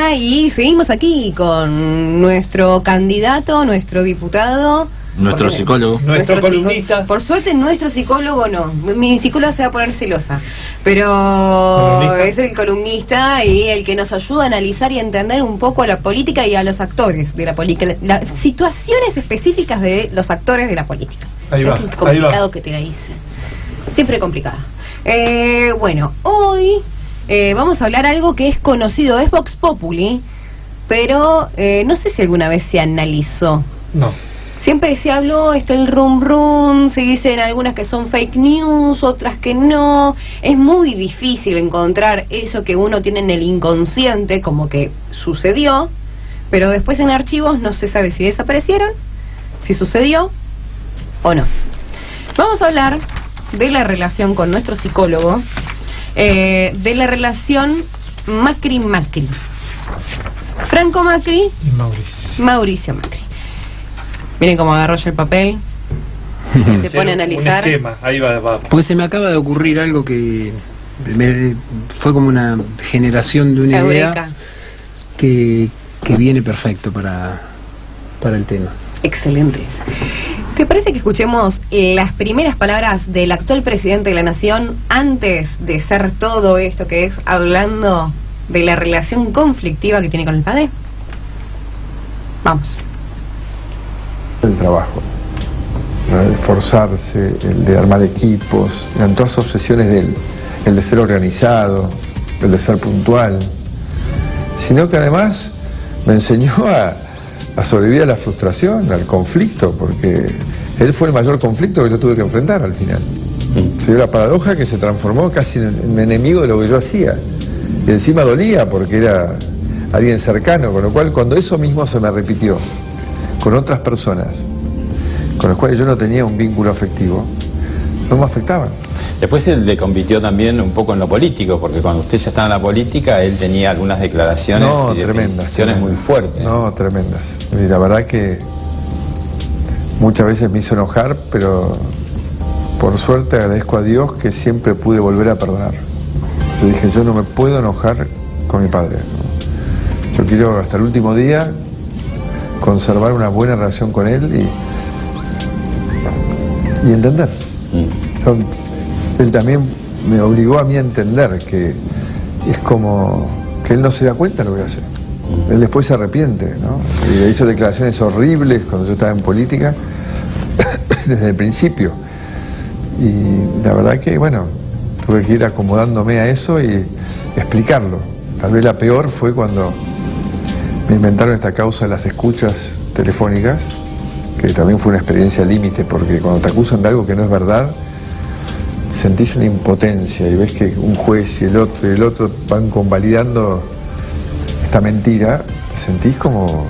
Paula y seguimos aquí con nuestro candidato, nuestro diputado, nuestro psicólogo, nuestro columnista. Por suerte nuestro psicólogo no, mi psicóloga se va a poner celosa, pero es el columnista y el que nos ayuda a analizar y entender un poco a la política y a los actores de la política, las situaciones específicas de los actores de la política. Ahí va, qué complicado que te la hice, siempre complicado. Bueno, hoy vamos a hablar algo que es conocido, es Vox Populi, pero no sé si alguna vez se analizó. No. Siempre se habló, está el rum, se dicen algunas que son fake news, otras que no. Es muy difícil encontrar eso que uno tiene en el inconsciente, como que sucedió, pero después en archivos no se sabe si desaparecieron, si sucedió o no. Vamos a hablar de la relación con nuestro psicólogo, de la relación Macri-Macri. Franco Macri y Mauricio Macri. Miren cómo agarró yo el papel y se pone a analizar. Un esquema, ahí va. Pues se me acaba de ocurrir algo que fue como una generación de una idea que viene perfecto para el tema. Excelente. ¿Te parece que escuchemos las primeras palabras del actual presidente de la Nación antes de ser todo esto que es hablando de la relación conflictiva que tiene con el padre? Vamos. El trabajo, ¿no? El esforzarse, el de armar equipos, eran todas obsesiones de él, el de ser organizado, el de ser puntual, sino que además me enseñó a sobrevivir a la frustración, al conflicto, porque él fue el mayor conflicto que yo tuve que enfrentar al final. Se dio la paradoja que se transformó casi en enemigo de lo que yo hacía, y encima dolía porque era alguien cercano, con lo cual cuando eso mismo se me repitió con otras personas con las cuales yo no tenía un vínculo afectivo, no me afectaban. Después él le compitió también un poco en lo político, porque cuando usted ya estaba en la política, él tenía algunas declaraciones y definiciones muy fuertes. No, tremendas. Y la verdad que muchas veces me hizo enojar, pero por suerte agradezco a Dios que siempre pude volver a perdonar. Yo dije, yo no me puedo enojar con mi padre, ¿no? Yo quiero hasta el último día conservar una buena relación con él y entender. Él también me obligó a mí a entender que es como que él no se da cuenta de lo que hace. Él después se arrepiente, ¿no? Y hizo declaraciones horribles cuando yo estaba en política desde el principio. Y la verdad que, bueno, tuve que ir acomodándome a eso y explicarlo. Tal vez la peor fue cuando me inventaron esta causa de las escuchas telefónicas, que también fue una experiencia límite, porque cuando te acusan de algo que no es verdad, sentís una impotencia y ves que un juez y el otro van convalidando esta mentira, te sentís como,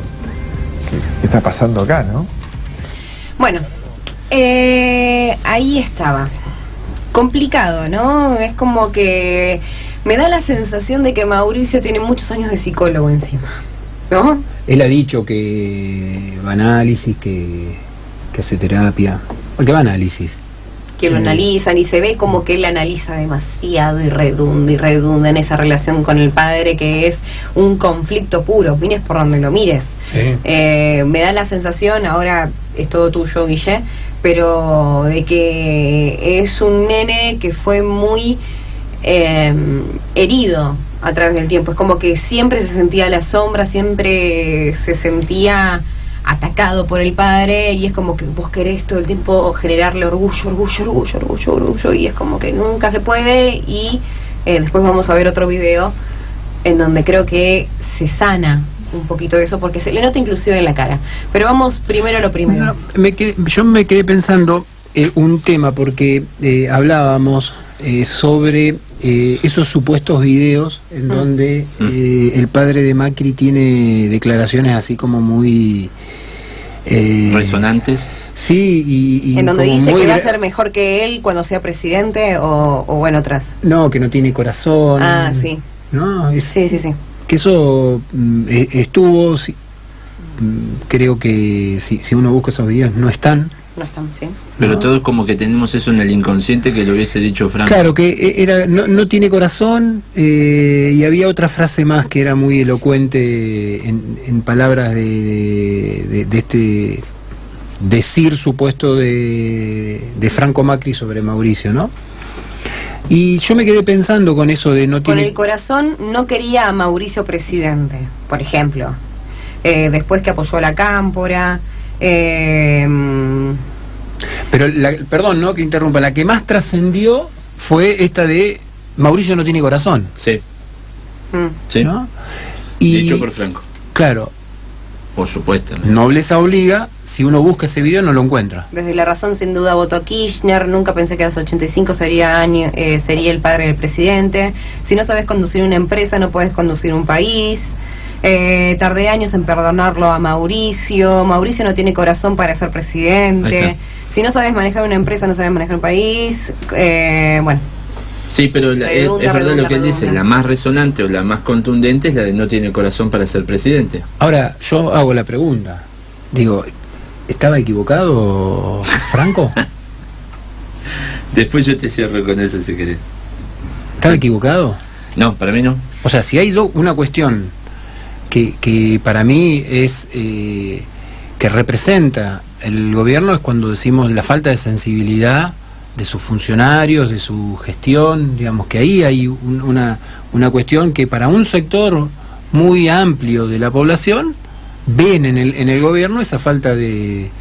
¿qué está pasando acá, no? Bueno, ahí estaba. Complicado, ¿no? Es como que me da la sensación de que Mauricio tiene muchos años de psicólogo encima, ¿no? Él ha dicho que va a análisis, que hace terapia, o que va a análisis. Que lo analizan y se ve como que él analiza demasiado y redunda en esa relación con el padre, que es un conflicto puro, mires por donde lo mires. Sí. Me da la sensación, ahora es todo tuyo, Guille, pero de que es un nene que fue muy herido a través del tiempo. Es como que siempre se sentía a la sombra, siempre se sentía atacado por el padre, y es como que vos querés todo el tiempo generarle orgullo, y es como que nunca se puede. Y después vamos a ver otro video en donde creo que se sana un poquito de eso, porque se le nota inclusive en la cara. Pero vamos primero a lo primero. Yo me quedé pensando un tema, porque hablábamos sobre esos supuestos videos en donde el padre de Macri tiene declaraciones así como muy resonantes. Sí, y en donde dice que va a ser mejor que él cuando sea presidente, o bueno, otras. No, que no tiene corazón. Ah, sí. No, Sí. que eso estuvo creo que si uno busca esos videos no están. No están, sí. Pero ¿no? todos como que tenemos eso en el inconsciente que lo hubiese dicho Franco. Claro, que no tiene corazón, y había otra frase más que era muy elocuente en palabras de este decir supuesto de Franco Macri sobre Mauricio, ¿no? Y yo me quedé pensando con eso de no tiene... Con el corazón no quería a Mauricio presidente, por ejemplo. Después que apoyó a la Cámpora... Pero, perdón, no que interrumpa, la que más trascendió fue esta de Mauricio no tiene corazón. Sí. Sí. ¿No? Y, dicho por Franco. Claro. Por supuesto. Nobleza obliga, si uno busca ese video no lo encuentra. Desde La Razón sin duda votó a Kirchner, nunca pensé que a los 85 sería el padre del presidente. Si no sabes conducir una empresa no puedes conducir un país. Tardé años en perdonarlo a Mauricio. Mauricio no tiene corazón para ser presidente. Si no sabes manejar una empresa, no sabes manejar un país. Bueno. Sí, pero es verdad lo que él dice, la más resonante o la más contundente es la de no tiene corazón para ser presidente. Ahora, yo hago la pregunta. Digo, ¿estaba equivocado Franco? Después yo te cierro con eso si querés. ¿Estaba equivocado? No, para mí no. O sea, si hay una cuestión que para mí es que representa el gobierno, es cuando decimos la falta de sensibilidad de sus funcionarios, de su gestión, digamos que ahí hay una cuestión que para un sector muy amplio de la población ven en el gobierno esa falta de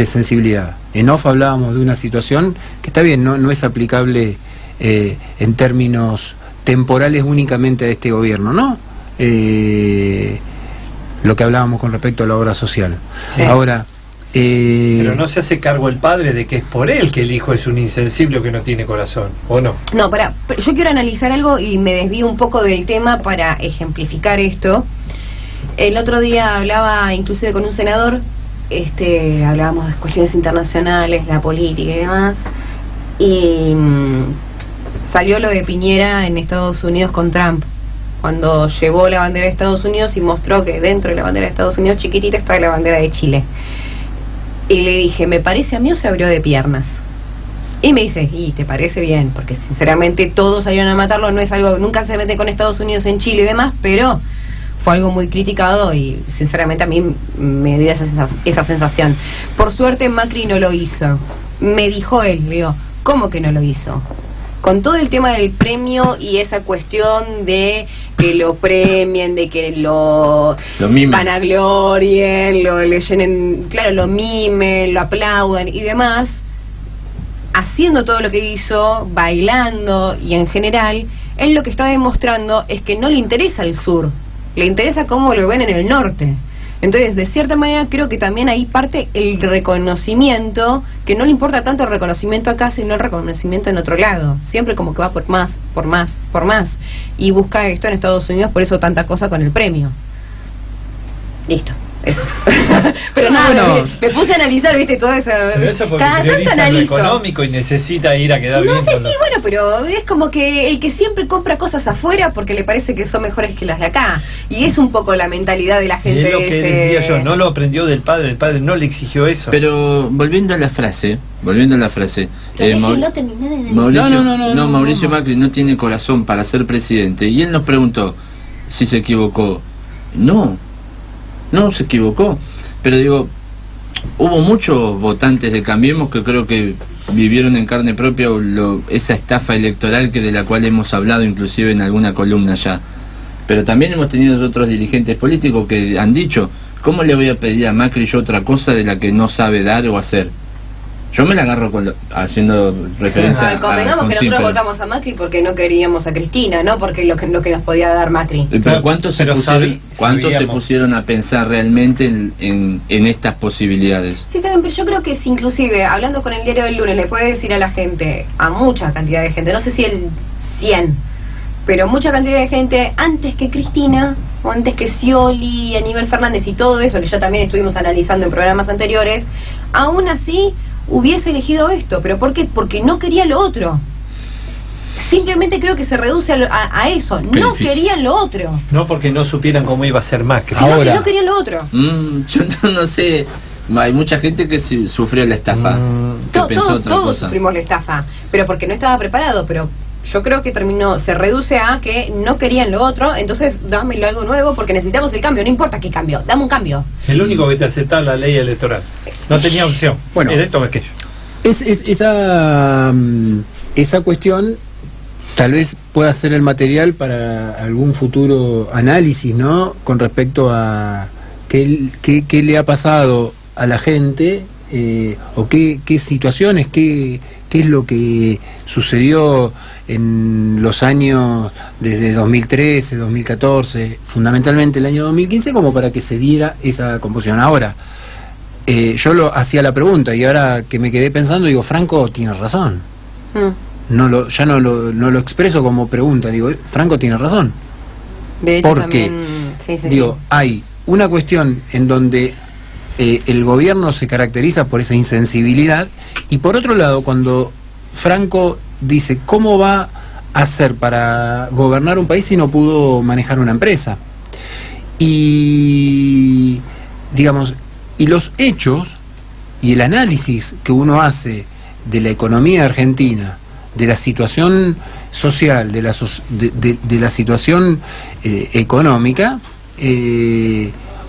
sensibilidad. En off hablábamos de una situación que está bien, no es aplicable en términos temporales únicamente a este gobierno, ¿no? Lo que hablábamos con respecto a la obra social. Sí. Ahora, pero no se hace cargo el padre de que es por él que el hijo es un insensible que no tiene corazón, ¿o no? No, yo quiero analizar algo y me desvío un poco del tema para ejemplificar esto. El otro día hablaba inclusive con un senador, hablábamos de cuestiones internacionales, la política y demás, y salió lo de Piñera en Estados Unidos con Trump, cuando llevó la bandera de Estados Unidos y mostró que dentro de la bandera de Estados Unidos chiquitita está la bandera de Chile. Y le dije, ¿me parece a mí o se abrió de piernas? Y me dice, ¿y te parece bien? Porque sinceramente todos salieron a matarlo, no es algo, nunca se mete con Estados Unidos en Chile y demás, pero fue algo muy criticado y sinceramente a mí me dio esa sensación. Por suerte Macri no lo hizo. Me dijo él, le digo, ¿cómo que no lo hizo? Con todo el tema del premio y esa cuestión de que lo premien, de que lo vanaglorien, le llenen, claro, lo mimen, lo aplaudan y demás, haciendo todo lo que hizo, bailando y en general, él lo que está demostrando es que no le interesa el sur, le interesa cómo lo ven en el norte. Entonces, de cierta manera, creo que también ahí parte el reconocimiento, que no le importa tanto el reconocimiento acá, sino el reconocimiento en otro lado. Siempre como que va por más, por más, por más. Y busca esto en Estados Unidos, por eso tanta cosa con el premio. Listo. Eso. Pero nada, bueno, me puse a analizar, viste, todo eso. Pero eso porque cada tanto analizo lo económico y necesita ir a quedar bien. No sé, sí, bueno, pero es como que el que siempre compra cosas afuera porque le parece que son mejores que las de acá. Y es un poco la mentalidad de la gente. Y es lo que decía yo, no lo aprendió del padre, el padre no le exigió eso. Pero volviendo a la frase, Mauricio Macri no tiene corazón para ser presidente. Y él nos preguntó si se equivocó. No se equivocó, pero digo, hubo muchos votantes de Cambiemos que creo que vivieron en carne propia esa estafa electoral de la cual hemos hablado inclusive en alguna columna ya. Pero también hemos tenido otros dirigentes políticos que han dicho, ¿cómo le voy a pedir a Macri yo otra cosa de la que no sabe dar o hacer? Yo me la agarro haciendo referencia a convengamos que nosotros votamos a Macri porque no queríamos a Cristina, no porque lo que nos podía dar Macri. Pero ¿cuántos se pusieron a pensar realmente en estas posibilidades? Sí, también, pero yo creo que si inclusive, hablando con el diario del lunes, le puede decir a la gente, a mucha cantidad de gente, no sé si el 100, pero mucha cantidad de gente, antes que Cristina, o antes que Scioli, Aníbal Fernández y todo eso, que ya también estuvimos analizando en programas anteriores, aún así hubiese elegido esto. ¿Pero por qué? Porque no quería lo otro. simplemente creo que se reduce a eso. Qué No difícil. querían lo otro. No porque no supieran cómo iba a ser Macri. Sino Ahora. que no querían lo otro. Yo no sé. Hay mucha gente que sufrió la estafa. Que pensó otra Todos cosa. sufrimos la estafa, pero porque no estaba preparado, pero yo creo que se reduce a que no querían lo otro, entonces dámelo algo nuevo porque necesitamos el cambio, no importa qué cambio, dame un cambio. El único que te aceptaba la ley electoral. No tenía opción. Bueno. Era esto o aquello. Esa cuestión tal vez pueda ser el material para algún futuro análisis, ¿no? Con respecto a qué le ha pasado a la gente, o qué situaciones, qué es lo que sucedió en los años desde 2013, 2014, fundamentalmente el año 2015, como para que se diera esa composición. Ahora, yo hacía la pregunta y ahora que me quedé pensando, digo, Franco tiene razón. Ya no lo expreso como pregunta, digo, Franco tiene razón. De hecho, ¿Por también, qué? Digo, hay una cuestión en donde el gobierno se caracteriza por esa insensibilidad, y por otro lado, cuando Franco dice cómo va a hacer para gobernar un país si no pudo manejar una empresa, y digamos, y los hechos y el análisis que uno hace de la economía argentina, de la situación social, de la situación económica,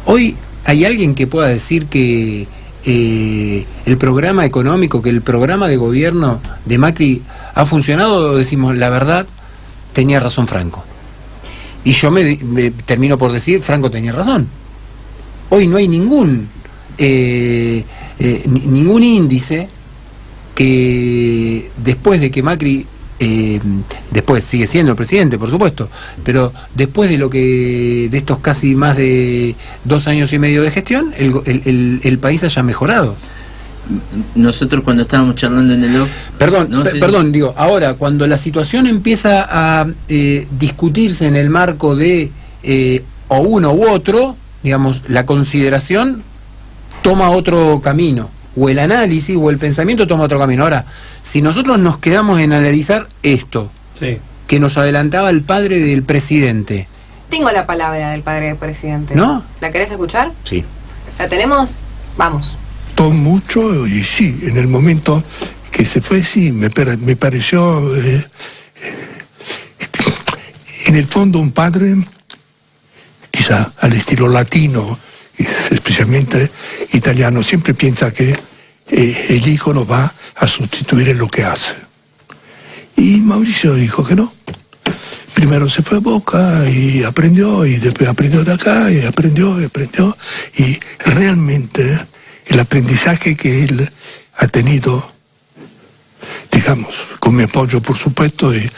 hoy hay alguien que pueda decir que el programa económico, que el programa de gobierno de Macri ha funcionado. Decimos, la verdad, tenía razón Franco. Y yo me termino por decir, Franco tenía razón. Hoy no hay ningún índice que después de que Macri, después sigue siendo el presidente, por supuesto, pero después de estos casi más de 2 años y medio de gestión, el país haya mejorado. Nosotros cuando estábamos charlando en el off... Perdón, digo, ahora cuando la situación empieza a discutirse en el marco de o uno u otro, digamos, la consideración toma otro camino, o el análisis o el pensamiento toma otro camino. Ahora, si nosotros nos quedamos en analizar esto, sí, que nos adelantaba el padre del presidente. Tengo la palabra del padre del presidente. ¿No? ¿La querés escuchar? Sí. ¿La tenemos? Vamos. Mucho, y sí, en el momento que se fue, sí, me pareció en el fondo un padre, quizá al estilo latino, especialmente italiano, siempre piensa que el hijo lo va a sustituir en lo que hace. Y Mauricio dijo que no. Primero se fue a Boca y aprendió, y después aprendió de acá, y aprendió, y realmente el aprendizaje que él ha tenido, digamos, con mi apoyo por supuesto y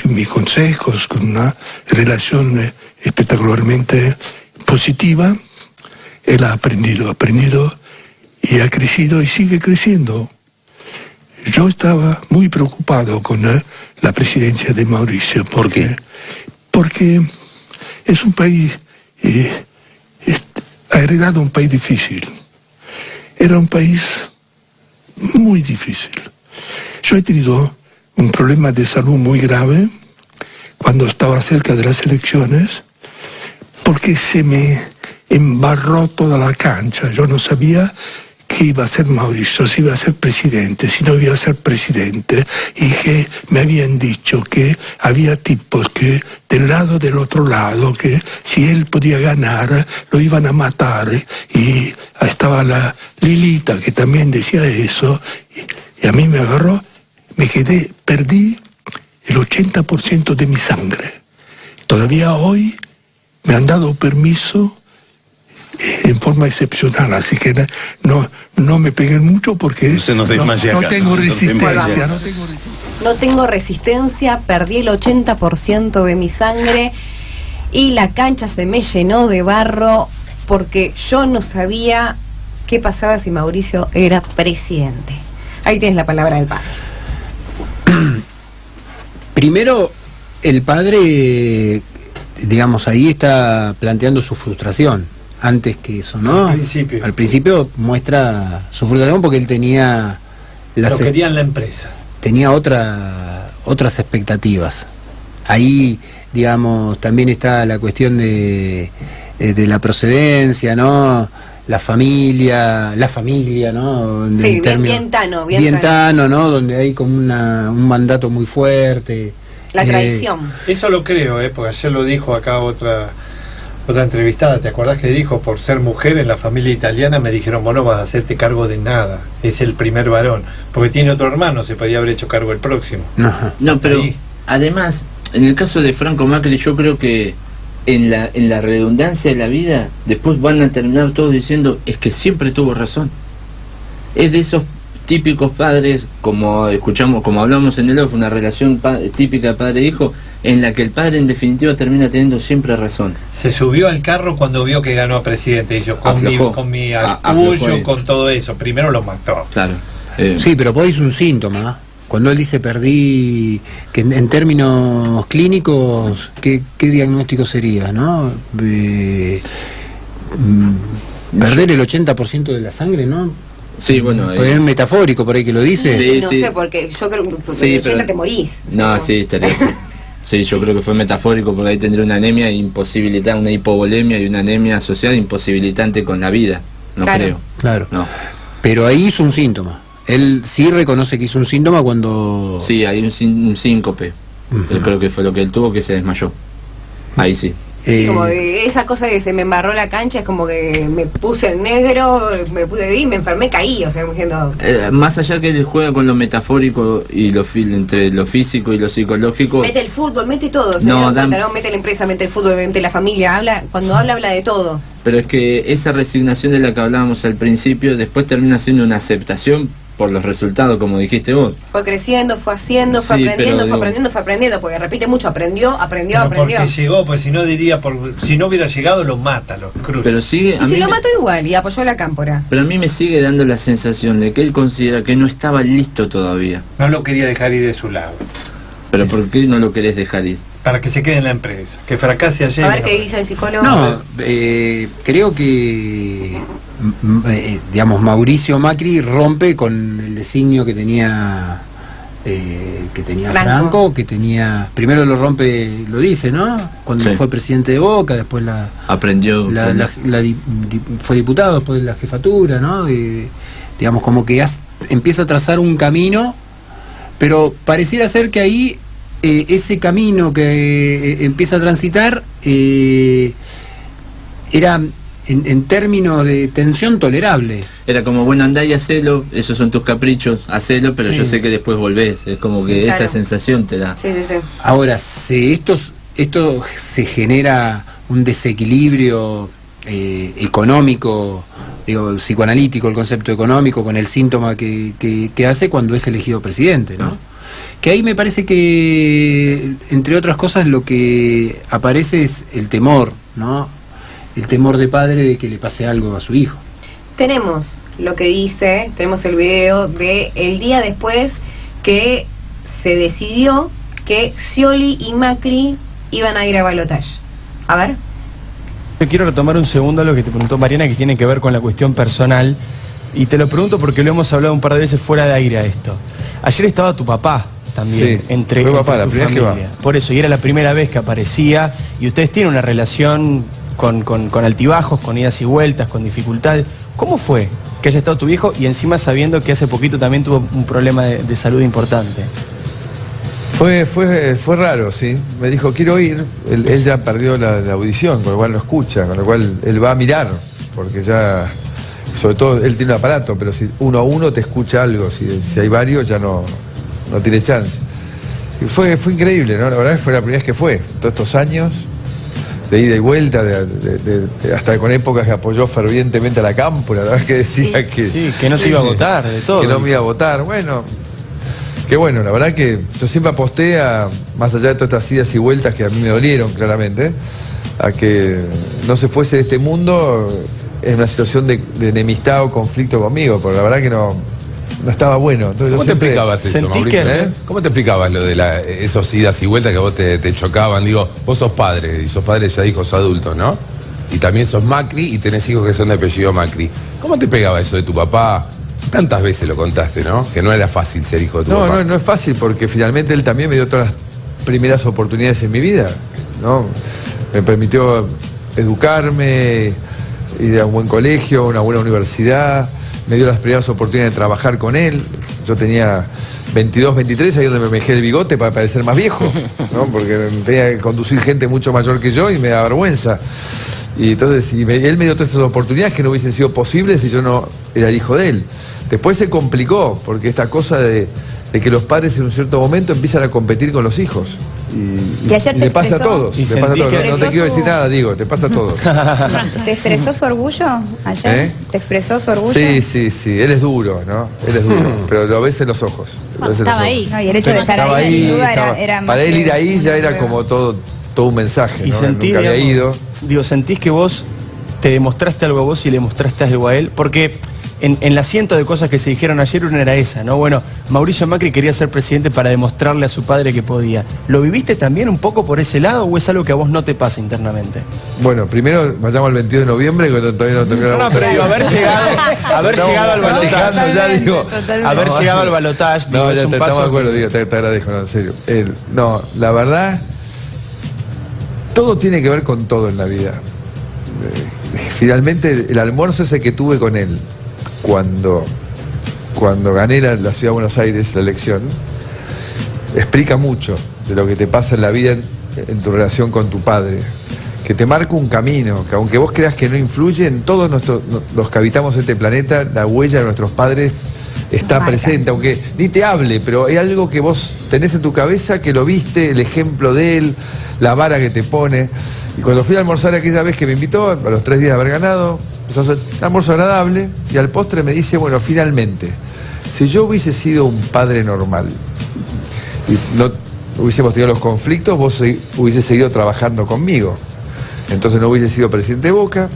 mis consejos, con una relación espectacularmente positiva, él ha aprendido y ha crecido y sigue creciendo. Yo estaba muy preocupado con la presidencia de Mauricio. ¿Por qué? Porque es un país, ha heredado un país difícil. Era un país muy difícil. Yo he tenido un problema de salud muy grave cuando estaba cerca de las elecciones, porque se me embarró toda la cancha. Yo no sabía qué iba a ser Mauricio, si iba a ser presidente, si no iba a ser presidente, y que me habían dicho que había tipos que del lado del otro lado, que si él podía ganar lo iban a matar, y estaba la Lilita que también decía eso, y a mí me agarró, perdí el 80% de mi sangre. Todavía hoy me han dado permiso en forma excepcional, así que no me peguen mucho porque no tengo resistencia. No tengo resistencia, perdí el 80% de mi sangre y la cancha se me llenó de barro porque yo no sabía qué pasaba si Mauricio era presidente. Ahí tienes la palabra del padre. Primero, el padre, digamos, ahí está planteando su frustración. Antes que eso, ¿no? Al principio muestra su frustración porque él tenía... Lo querían la empresa. Tenía otra otras expectativas. Ahí, digamos, también está la cuestión de la procedencia, ¿no? La familia, ¿no? Sí, bien Tano, ¿no? Donde hay como un mandato muy fuerte. La traición. Eso lo creo, porque ayer lo dijo acá otra entrevistada, ¿te acordás que dijo? Por ser mujer en la familia italiana me dijeron, vos no vas a hacerte cargo de nada, es el primer varón, porque tiene otro hermano, se podía haber hecho cargo el próximo. No, pero además, en el caso de Franco Macri, yo creo que en la redundancia de la vida, después van a terminar todos diciendo, es que siempre tuvo razón. Es de esos típicos padres, como escuchamos, como hablamos en el off, una relación típica padre-hijo, en la que el padre en definitiva termina teniendo siempre razón. Se subió al carro cuando vio que ganó a presidente, y yo con mi apoyo, con todo eso, primero lo mató. Claro. Sí, pero pues es un síntoma. Cuando él dice perdí, que en términos clínicos, ¿qué diagnóstico sería, no? Perder el 80% de la sangre, ¿no? Sí, bueno. Pues es metafórico por ahí que lo dice. Sí, no sé, porque yo creo que el 80 te morís. No, sí, estaría. Sí, yo creo que fue metafórico, porque ahí tendría una anemia imposibilitada, una hipovolemia y una anemia asociada imposibilitante con la vida. No creo. Claro. No. Pero ahí hizo un síntoma. Él sí reconoce que hizo un síntoma cuando... Sí, hay un síncope. Yo creo que fue lo que él tuvo, que se desmayó. Ahí sí. Sí, como que esa cosa de se me embarró la cancha, es como que me puse en negro, me puse y me enfermé, caí, o sea, como diciendo... más allá que él juega con lo metafórico y entre lo físico y lo psicológico... Mete el fútbol, mete todo, ¿no? Mete la empresa, mete el fútbol, mete la familia, cuando habla de todo. Pero es que esa resignación de la que hablábamos al principio, después termina siendo una aceptación por los resultados, como dijiste vos. Fue creciendo, fue haciendo, fue aprendiendo, porque repite mucho, aprendió. Porque llegó, pues si no si no hubiera llegado lo mata, lo cruza. Pero sigue, y si lo mató igual y apoyó la cámpora. Pero a mí me sigue dando la sensación de que él considera que no estaba listo todavía. No lo quería dejar ir de su lado. ¿Pero por qué no lo querés dejar ir? Para que se quede en la empresa, que fracase ayer. A ver qué dice el psicólogo. No, creo que digamos, Mauricio Macri rompe con el designio que tenía Franco, que tenía, primero lo rompe, lo dice, ¿no? Cuando fue presidente de Boca, después aprendió, fue diputado, después de la jefatura, ¿no? Digamos, como que empieza a trazar un camino, pero pareciera ser que ahí ese camino que empieza a transitar era en términos de tensión tolerable. Era como, bueno, andá y hacelo, esos son tus caprichos, hacelo, pero yo sé que después volvés. Es como que esa sensación te da. Sí. Ahora, si esto se genera un desequilibrio económico, digo, psicoanalítico, el concepto económico, con el síntoma que hace cuando es elegido presidente, ¿no? Que ahí me parece que, entre otras cosas, lo que aparece es el temor, ¿no? El temor de padre de que le pase algo a su hijo. Tenemos lo que dice, tenemos el video de el día después que se decidió que Scioli y Macri iban a ir a balotaje. A ver. Yo quiero retomar un segundo lo que te preguntó Mariana, que tiene que ver con la cuestión personal, y te lo pregunto porque lo hemos hablado un par de veces fuera de aire a esto. Ayer estaba tu papá también, entre papá, la primera familia. Que va. Por eso, y era la primera vez que aparecía, y ustedes tienen una relación con altibajos, con idas y vueltas, con dificultades. ¿Cómo fue que haya estado tu viejo y encima sabiendo que hace poquito también tuvo un problema de salud importante? Fue raro, sí. Me dijo, quiero ir. Él ya perdió la audición, con lo cual no escucha, con lo cual él va a mirar, porque ya, sobre todo, él tiene un aparato, pero si uno a uno te escucha algo, si hay varios ya no tiene chance. Y fue increíble, ¿no? La verdad fue la primera vez que fue, todos estos años, de ida y vuelta, hasta con épocas que apoyó fervientemente a la cámpora, la verdad que decía que no te iba a votar, de todo. Que no me iba a votar, bueno, que bueno, la verdad que yo siempre aposté más allá de todas estas idas y vueltas que a mí me dolieron claramente, a que no se fuese de este mundo en una situación de enemistad o conflicto conmigo, porque la verdad que no estaba bueno. Entonces, ¿cómo te explicabas eso, Mauricio? ¿Cómo te explicabas lo de esos idas y vueltas que a vos te chocaban? Digo, vos sos padre, y sos padre ya de hijos adultos, ¿no? Y también sos Macri y tenés hijos que son de apellido Macri. ¿Cómo te pegaba eso de tu papá Tantas veces lo contaste, ¿no? Que no era fácil ser hijo de tu papá. No es fácil, porque finalmente él también me dio todas las primeras oportunidades en mi vida, ¿no? Me permitió educarme, ir a un buen colegio, una buena universidad, me dio las primeras oportunidades de trabajar con él. Yo tenía 22, 23, ahí donde me dejé el bigote para parecer más viejo, ¿no? Porque tenía que conducir gente mucho mayor que yo y me da vergüenza. Y entonces él me dio todas esas oportunidades que no hubiesen sido posibles si yo no era el hijo de él. Después se complicó, porque esta cosa de que los padres en un cierto momento empiezan a competir con los hijos. Y le pasa a todos. Le pasa a todos. No te quiero decir nada, digo, te pasa a todos. ¿Te expresó su orgullo ayer? ¿Te expresó su orgullo? Sí. Él es duro, ¿no? Él es duro, pero lo ves en los ojos. Estaba ahí. No, y el hecho de estar ahí, sin duda, era para él ir ahí ya era como todo un mensaje, y ¿no? sentí, Nunca había ido. Digo, sentís que vos te demostraste algo a vos y le mostraste algo a él, porque en la ciento de cosas que se dijeron ayer, una era esa, ¿no? Bueno, Mauricio Macri quería ser presidente para demostrarle a su padre que podía. ¿Lo viviste también un poco por ese lado o es algo que a vos no te pasa internamente? Bueno, primero vayamos al 22 de noviembre, cuando todavía no toqué la pero digo, haber llegado al balotaje. Haber llegado al balotaje. No, ya estamos de acuerdo, digo, te agradezco, no, en serio. No, la verdad, todo tiene que ver con todo en la vida. Finalmente, el almuerzo ese que tuve con él, cuando gané la Ciudad de Buenos Aires, la elección, explica mucho de lo que te pasa en la vida en tu relación con tu padre, que te marca un camino, que aunque vos creas que no influye, en todos los que habitamos este planeta, la huella de nuestros padres está presente, aunque ni te hable, pero hay algo que vos tenés en tu cabeza, que lo viste, el ejemplo de él, la vara que te pone. Y cuando fui a almorzar aquella vez que me invitó, a los 3 días de haber ganado, un almuerzo agradable, y al postre me dice, bueno, finalmente, si yo hubiese sido un padre normal y no hubiésemos tenido los conflictos, vos hubiese seguido trabajando conmigo. Entonces no hubiese sido presidente de Boca,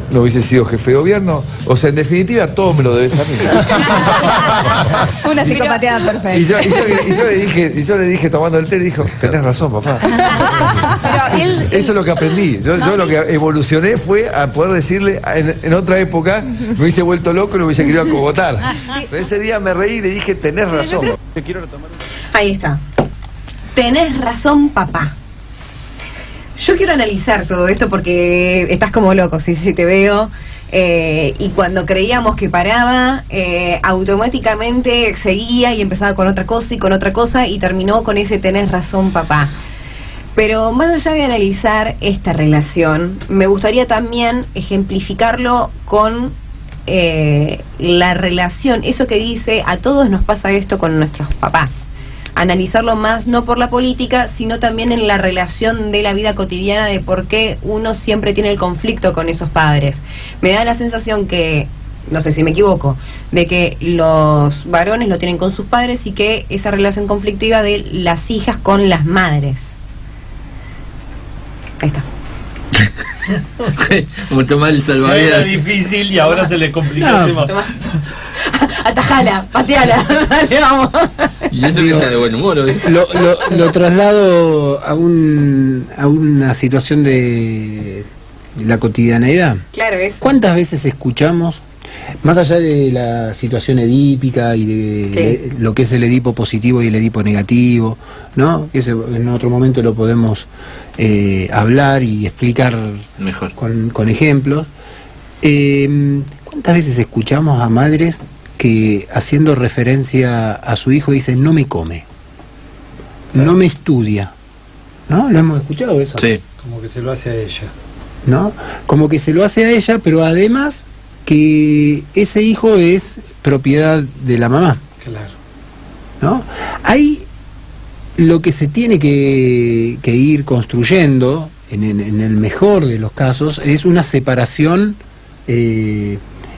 no hubiese sido jefe de gobierno. O sea, en definitiva, todo me lo debes a mí. Una psicopateada perfecta. Y yo le dije, tomando el té, le dijo, tenés razón, papá. Eso es lo que aprendí. Yo lo que evolucioné fue a poder decirle, en otra época, me hubiese vuelto loco y lo hubiese querido acogotar. Pero ese día me reí y le dije, tenés razón. Ahí está. Tenés razón, papá. Yo quiero analizar todo esto porque estás como loco, sí, te veo. Y cuando creíamos que paraba, automáticamente seguía y empezaba con otra cosa y con otra cosa y terminó con ese tenés razón, papá. Pero más allá de analizar esta relación, me gustaría también ejemplificarlo con la relación, eso que dice, a todos nos pasa esto con nuestros papás. Analizarlo más no por la política, sino también en la relación de la vida cotidiana, de por qué uno siempre tiene el conflicto con esos padres. Me da la sensación que, no sé si me equivoco, de que los varones lo tienen con sus padres y que esa relación conflictiva de las hijas con las madres. Ahí está. Como tomar el salvavidas. Era difícil y ahora se le complicó el tema. Atajala, pateala, dale, vamos. Y eso que está de buen humor hoy. Lo traslado a una situación de la cotidianeidad. Claro, eso. ¿Cuántas veces escuchamos, más allá de la situación edípica y de lo que es el Edipo positivo y el Edipo negativo, ¿no? Ese, en otro momento lo podemos hablar y explicar mejor con ejemplos. ¿Cuántas veces escuchamos a madres que, haciendo referencia a su hijo, dicen no me come, no me estudia? ¿No? ¿Lo hemos escuchado eso? Sí. Como que se lo hace a ella. ¿No? Como que se lo hace a ella, pero además que ese hijo es propiedad de la mamá. Claro. ¿No? Hay lo que se tiene que ir construyendo, en el mejor de los casos, es una separación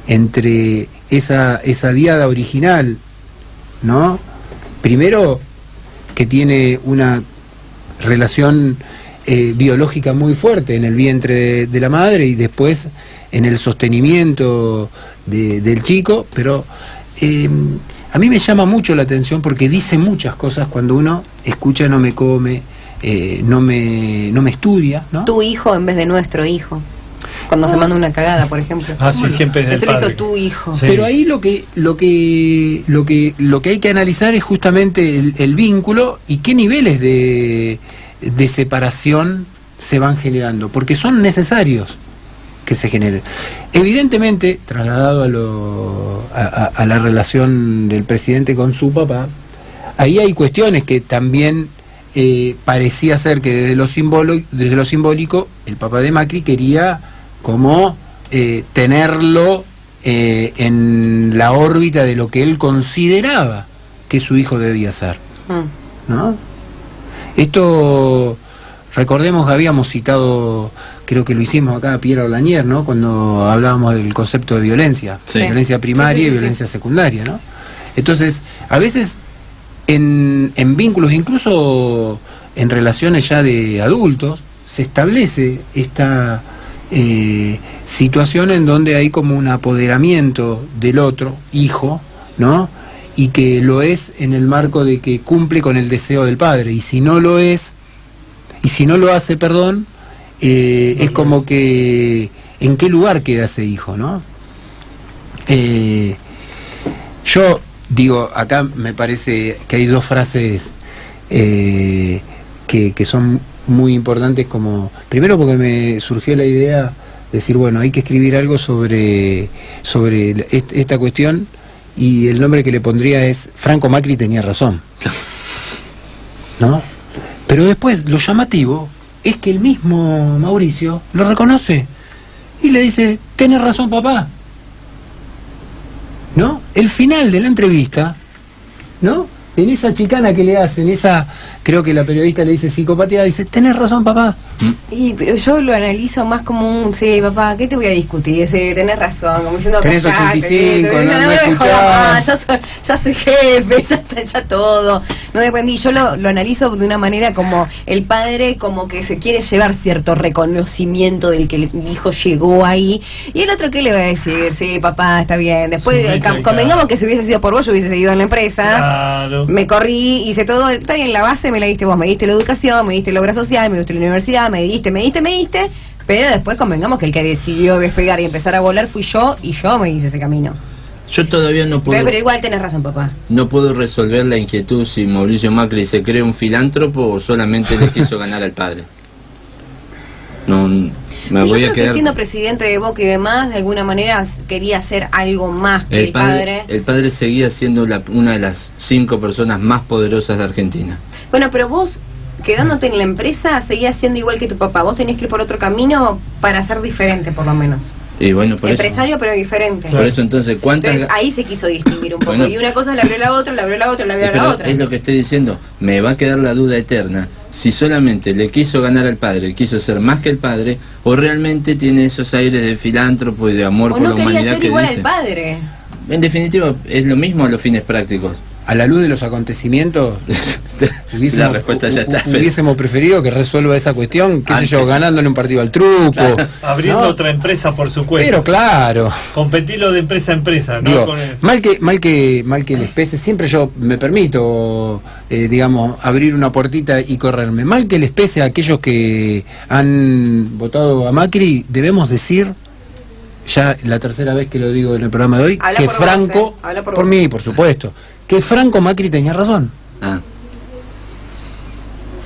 entre esa diada original, ¿no? Primero, que tiene una relación biológica muy fuerte en el vientre de la madre y después en el sostenimiento del chico, pero a mí me llama mucho la atención porque dice muchas cosas cuando uno escucha no me come, no me estudia, ¿no? Tu hijo en vez de nuestro hijo. Cuando se manda una cagada, por ejemplo. Sí, siempre es del eso lo padre. hizo tu hijo. Sí. Pero ahí lo que hay que analizar es justamente el vínculo y qué niveles de separación se van generando, porque son necesarios que se generen. Evidentemente, trasladado a la relación del presidente con su papá, ahí hay cuestiones que también parecía ser que desde lo simbólico el papá de Macri quería como tenerlo en la órbita de lo que él consideraba que su hijo debía ser, ¿no? Esto, recordemos que habíamos citado, creo que lo hicimos acá, Piero Lanier, ¿no? Cuando hablábamos del concepto de violencia, violencia primaria y violencia secundaria, ¿no? Entonces, a veces en vínculos, incluso en relaciones ya de adultos, se establece esta situación en donde hay como un apoderamiento del otro hijo, ¿no? Y que lo es en el marco de que cumple con el deseo del padre, y si no lo es, y si no lo hace, perdón, es como que en qué lugar queda ese hijo, ¿no? Yo digo, acá me parece que hay dos frases que son muy importantes, como primero porque me surgió la idea de decir, bueno, hay que escribir algo sobre esta cuestión, y el nombre que le pondría es Franco Macri tenía razón, ¿no? Pero después lo llamativo es que el mismo Mauricio lo reconoce y le dice, tenés razón, papá, ¿no? El final de la entrevista, ¿no? En esa chicana que le hacen, esa, creo que la periodista le dice psicopatía, dice, tenés razón, papá. Pero yo lo analizo más como un, sí, papá, ¿qué te voy a discutir? Sí, tenés razón, como diciendo, tenés callate, 85, no escuchás. Ya soy jefe, ya todo. No dependí, yo lo analizo de una manera como el padre como que se quiere llevar cierto reconocimiento del que el hijo llegó ahí, y el otro, ¿qué le va a decir? Sí, papá, está bien. Después, convengamos que si hubiese sido por vos, yo hubiese seguido en la empresa. Claro. Me corrí, hice todo, está bien, la base me la diste vos, me diste la educación, me diste la obra social, me diste la universidad, me diste, pero después convengamos que el que decidió despegar y empezar a volar fui yo, y yo me hice ese camino. Yo todavía no puedo... Pero igual tenés razón, papá. No puedo resolver la inquietud si Mauricio Macri se cree un filántropo o solamente le quiso ganar al padre. No, me voy a quedar... que siendo presidente de Boca y demás, de alguna manera quería hacer algo más que el padre. El padre seguía siendo una de las 5 personas más poderosas de Argentina. Bueno, pero vos, quedándote en la empresa, seguías siendo igual que tu papá. Vos tenías que ir por otro camino para ser diferente, por lo menos. Y bueno, por empresario, eso, pero diferente. Por eso entonces, ahí se quiso distinguir un poco. Bueno, y una cosa le abrió la otra, le abrió la otra, le abrió la otra. Es lo que estoy diciendo. Me va a quedar la duda eterna si solamente le quiso ganar al padre, quiso ser más que el padre, o realmente tiene esos aires de filántropo y de amor por la humanidad que dice. O no quería ser igual al padre. En definitiva, es lo mismo a los fines prácticos. A la luz de los acontecimientos, la respuesta ya está. Hubiésemos preferido que resuelva esa cuestión, qué sé yo, ganándole un partido al truco. Claro. Abriendo otra empresa por su cuenta. Pero claro. Competirlo de empresa a empresa, ¿no? Digo, mal que les pese, siempre yo me permito, digamos, abrir una puertita y correrme. Mal que les pese a aquellos que han votado a Macri, debemos decir, ya la tercera vez que lo digo en el programa de hoy, habla que por Franco, vos, por mí, por supuesto, que Franco Macri tenía razón.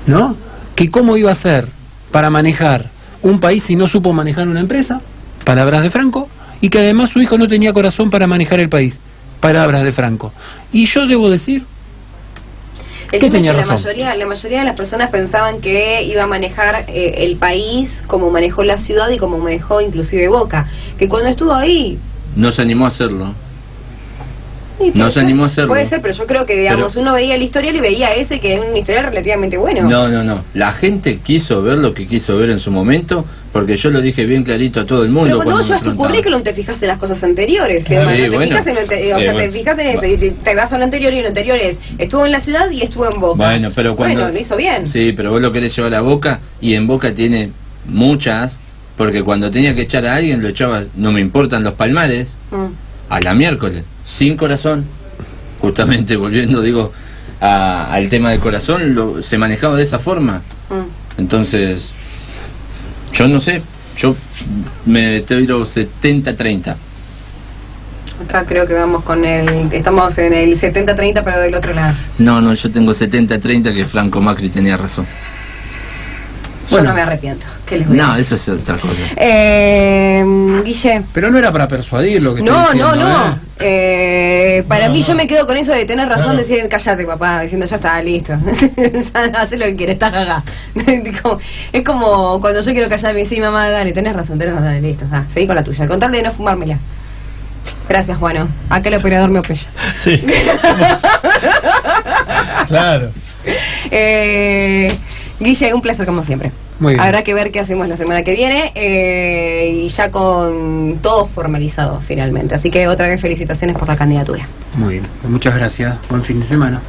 ¿No? Que cómo iba a ser para manejar un país si no supo manejar una empresa, palabras de Franco, y que además su hijo no tenía corazón para manejar el país, palabras de Franco. Y yo debo decir que tenía razón. La mayoría de las personas pensaban que iba a manejar el país como manejó la ciudad y como manejó inclusive Boca, que cuando estuvo ahí no se animó a hacerlo. No se animó a hacerlo. Puede ser, pero yo creo que, digamos, uno veía el historial y veía ese que es un historial relativamente bueno. No. La gente quiso ver lo que quiso ver en su momento, porque yo lo dije bien clarito a todo el mundo. Pero cuando vos llevas tu currículum te fijas en las cosas anteriores, te fijas en lo te fijas en eso, y te vas a lo anterior, y lo anterior es, estuvo en la ciudad y estuvo en Boca. Bueno, pero cuando... lo hizo bien. Sí, pero vos lo querés llevar a Boca, y en Boca tiene muchas, porque cuando tenía que echar a alguien lo echaba, no me importan los palmares, a la miércoles, sin corazón. Justamente volviendo, digo, al tema del corazón, se manejaba de esa forma. Entonces, yo no sé, Yo me tiro 70-30. Acá creo que vamos con estamos en el 70-30 pero del otro lado. No, yo tengo 70-30 que Franco Macri tenía razón. Yo no me arrepiento. ¿Qué les voy a decir? Eso es otra cosa. Guille. Pero no era para persuadir lo que No. estoy diciendo, Para mí yo me quedo con eso de tener razón, decir, cállate papá, diciendo ya está, listo. Ya hace lo que quieres, estás acá. Es como cuando yo quiero callarme y decir, mamá, dale, tenés razón, listo. Seguí con la tuya, con tal de no fumármela. Gracias, Juano. Acá el operador me opella. Sí. Claro. Guille, un placer como siempre. Muy bien. Habrá que ver qué hacemos la semana que viene y ya con todo formalizado finalmente. Así que otra vez felicitaciones por la candidatura. Muy bien. Muchas gracias. Buen fin de semana.